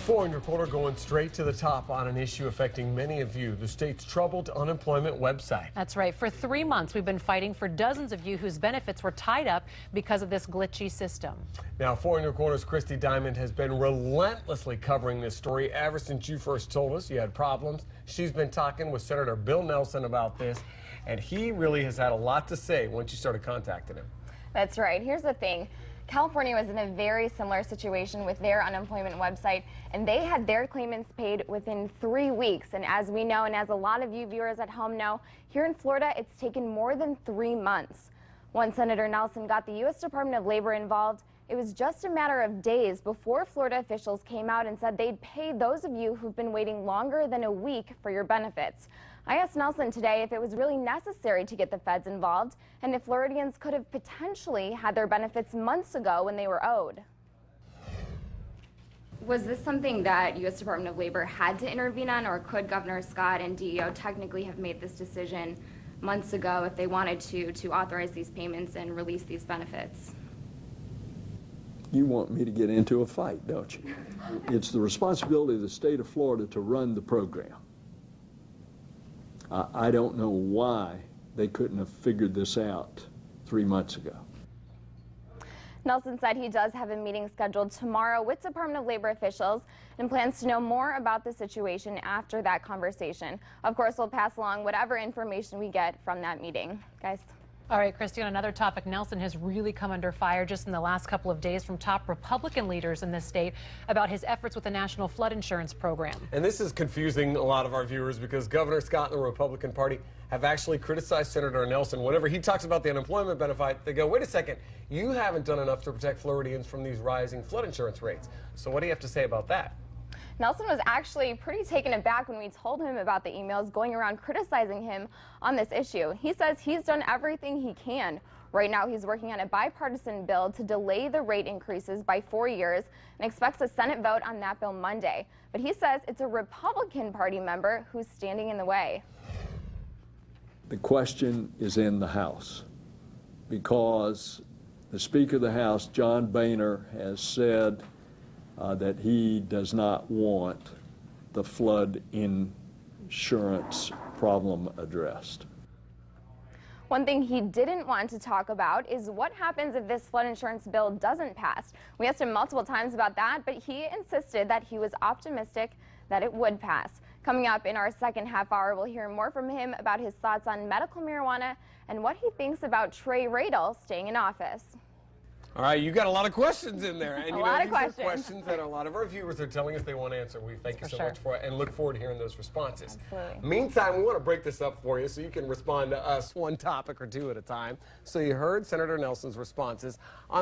Foreign Reporter going straight to the top on an issue affecting many of you, the state's troubled unemployment website. That's right. For 3 months, we've been fighting for dozens of you whose benefits were tied up because of this glitchy system. Now, Foreign Reporter's Christy Diamond has been relentlessly covering this story ever since you first told us you had problems. She's been talking with Senator Bill Nelson about this, and he really has had a lot to say once you started contacting him. That's right. Here's the thing. California was in a very similar situation with their unemployment website, and they had their claimants paid within 3 weeks. And as we know, and as a lot of you viewers at home know, here in Florida, it's taken more than 3 months. Once Senator Nelson got the U.S. Department of Labor involved, it was just a matter of days before Florida officials came out and said they'd pay those of you who've been waiting longer than a week for your benefits. I asked Nelson today if it was really necessary to get the feds involved and if Floridians could have potentially had their benefits months ago when they were owed. Was this something that U.S. Department of Labor had to intervene on, or could Governor Scott and DEO technically have made this decision months ago if they wanted to authorize these payments and release these benefits? You want me to get into a fight, don't you? It's the responsibility of the state of Florida to run the program. I don't know why they couldn't have figured this out 3 months ago. Nelson said he does have a meeting scheduled tomorrow with Department of Labor officials and plans to know more about the situation after that conversation. Of course, we'll pass along whatever information we get from that meeting. Guys. All right, Christy, on another topic, Nelson has really come under fire just in the last couple of days from top Republican leaders in this state about his efforts with the National Flood Insurance Program. And this is confusing a lot of our viewers because Governor Scott and the Republican Party have actually criticized Senator Nelson. Whenever he talks about the unemployment benefit, they go, wait a second, you haven't done enough to protect Floridians from these rising flood insurance rates. So what do you have to say about that? Nelson was actually pretty taken aback when we told him about the emails going around criticizing him on this issue. He says he's done everything he can. Right now, he's working on a bipartisan bill to delay the rate increases by 4 years and expects a Senate vote on that bill Monday. But he says it's a Republican Party member who's standing in the way. The question is in the House because the Speaker of the House, John Boehner, has said that he does not want the flood insurance problem addressed. One thing he didn't want to talk about is what happens if this flood insurance bill doesn't pass. We asked him multiple times about that, but he insisted that he was optimistic that it would pass. Coming up in our second half hour, we'll hear more from him about his thoughts on medical marijuana and what he thinks about Trey Radel staying in office. All right, you got a lot of questions in there. And these are questions that a lot of our viewers are telling us they want to answer. We thank you so much for it and look forward to hearing those responses. Absolutely. Meantime, we want to break this up for you so you can respond to us one topic or two at a time. So you heard Senator Nelson's responses on